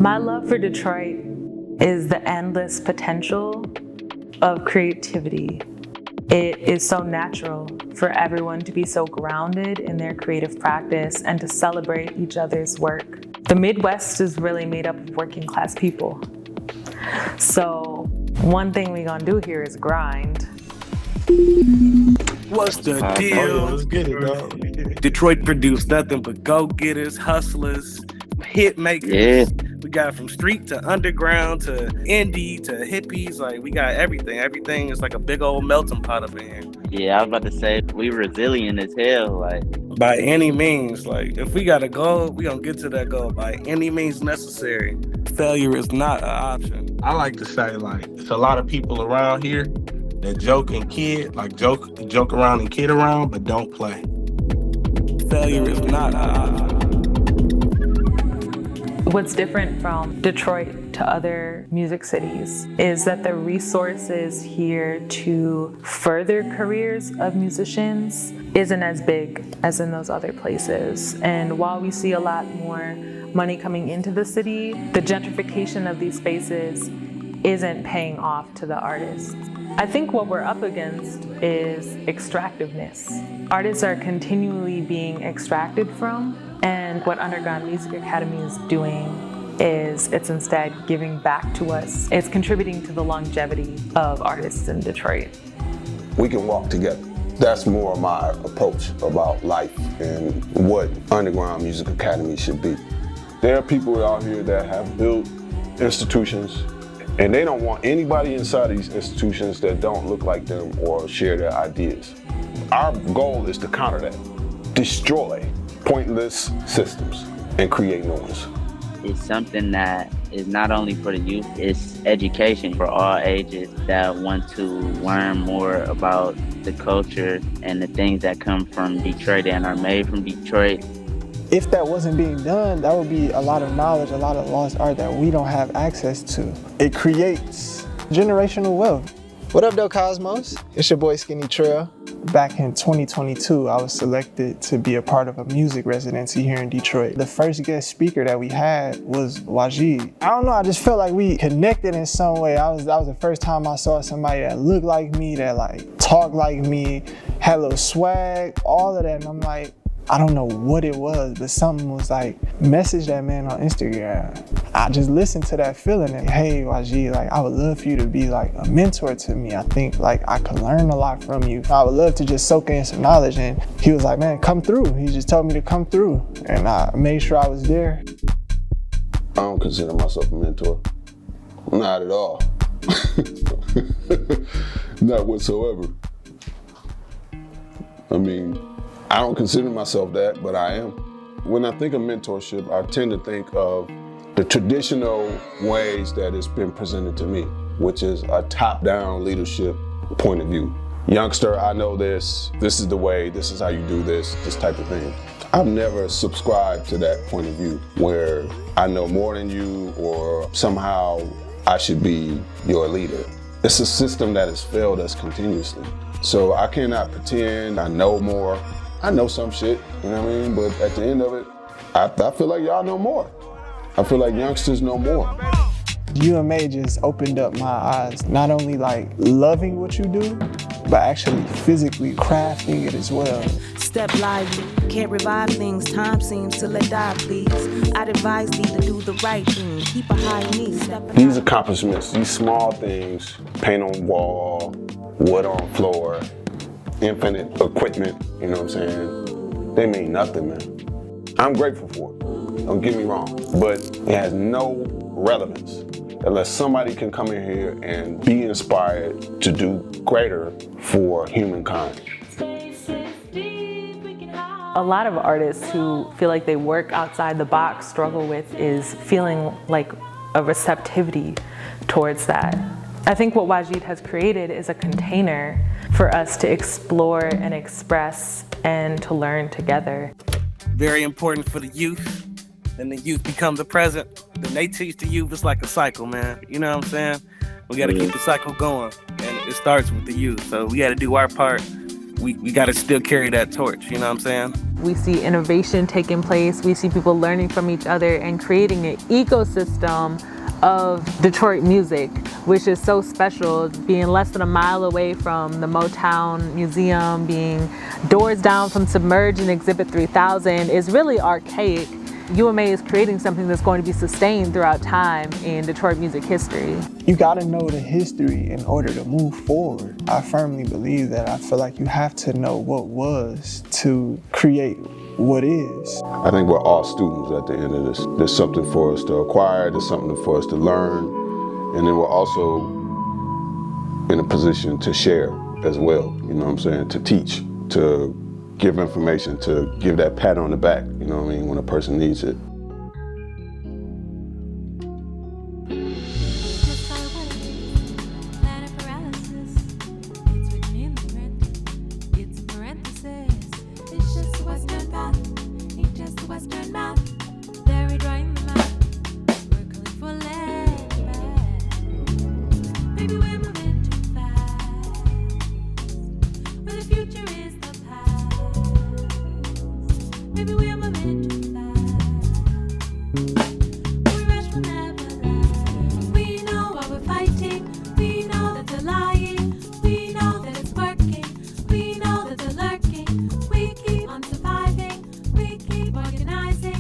My love for Detroit is the endless potential of creativity. It is so natural for everyone to be so grounded in their creative practice and to celebrate each other's work. The Midwest is really made up of working class people. So one thing we gonna do here is grind. What's the deal? Let's get it, dog. Detroit produced nothing but go-getters, hustlers, hit makers. Yeah. We got from street to underground to indie to hippies. Like, we got everything. Everything is like a big old melting pot up in here. Yeah, I was about to say, we resilient as hell. Like, By any means, like, if we got a goal, we gonna get to that goal by any means necessary. Failure is not an option. I like to say, like, it's a lot of people around here that joke around and kid around, but don't play. Failure is not an option. What's different from Detroit to other music cities is that the resources here to further careers of musicians isn't as big as in those other places. And while we see a lot more money coming into the city, the gentrification of these spaces isn't paying off to the artists. I think what we're up against is extractiveness. Artists are continually being extracted from, and what Underground Music Academy is doing is it's instead giving back to us. It's contributing to the longevity of artists in Detroit. We can walk together. That's more my approach about life and what Underground Music Academy should be. There are people out here that have built institutions, and they don't want anybody inside of these institutions that don't look like them or share their ideas. Our goal is to counter that, destroy pointless systems and create new ones. it's something that is not only for the youth, it's education for all ages that want to learn more about the culture and the things that come from Detroit and are made from Detroit. If that wasn't being done, that would be a lot of knowledge, a lot of lost art that we don't have access to. It creates generational wealth. What up, though, Cosmos? It's your boy, Skinny Trail. Back in 2022, I was selected to be a part of a music residency here in Detroit. The first guest speaker that we had was Waajeed. I don't know, I just felt like we connected in some way. That was the first time I saw somebody that looked like me, that like talked like me, had a little swag, all of that. And I'm like, I don't know what it was, but something was like, message that man on Instagram. I just listened to that feeling and, hey, Waajeed, like, I would love for you to be like a mentor to me. I think like I could learn a lot from you. I would love to just soak in some knowledge. And he was like, man, come through. He just told me to come through. And I made sure I was there. I don't consider myself a mentor. Not at all. Not whatsoever. I mean, I don't consider myself that, but I am. When I think of mentorship, I tend to think of the traditional ways that it's been presented to me, which is a top-down leadership point of view. Youngster, I know this is the way, this is how you do this type of thing. I've never subscribed to that point of view where I know more than you or somehow I should be your leader. It's a system that has failed us continuously. So I cannot pretend I know more. I know some shit, you know what I mean? But at the end of it, I feel like y'all know more. I feel like youngsters know more. UMA just opened up my eyes, not only like loving what you do, but actually physically crafting it as well. Step lively, can't revive things, time seems to let die, please. I'd advise thee to do the right thing, keep a high knee. These accomplishments, these small things, paint on wall, wood on floor, infinite equipment, you know what I'm saying? They mean nothing, man. I'm grateful for it, don't get me wrong, but it has no relevance unless somebody can come in here and be inspired to do greater for humankind. A lot of artists who feel like they work outside the box struggle with is feeling like a receptivity towards that. I think what Waajeed has created is a container for us to explore and express and to learn together. Very important for the youth. Then the youth become the present. Then they teach the youth. It's like a cycle, man. You know what I'm saying? We got to keep the cycle going. And it starts with the youth. So we got to do our part we got to still carry that torch, you know what I'm saying? We see innovation taking place. We see people learning from each other and creating an ecosystem of Detroit music, which is so special, being less than a mile away from the Motown Museum, being doors down from Submerge and Exhibit 3000 is really archaic. UMA is creating something that's going to be sustained throughout time in Detroit music history. You gotta know the history in order to move forward. I firmly believe that. I feel like you have to know what was to create what is. I think we're all students at the end of this. There's something for us to acquire, there's something for us to learn, and then we're also in a position to share as well, you know what I'm saying, to teach, to give information, to give that pat on the back, you know what I mean, when a person needs it. We keep on surviving, we keep organizing.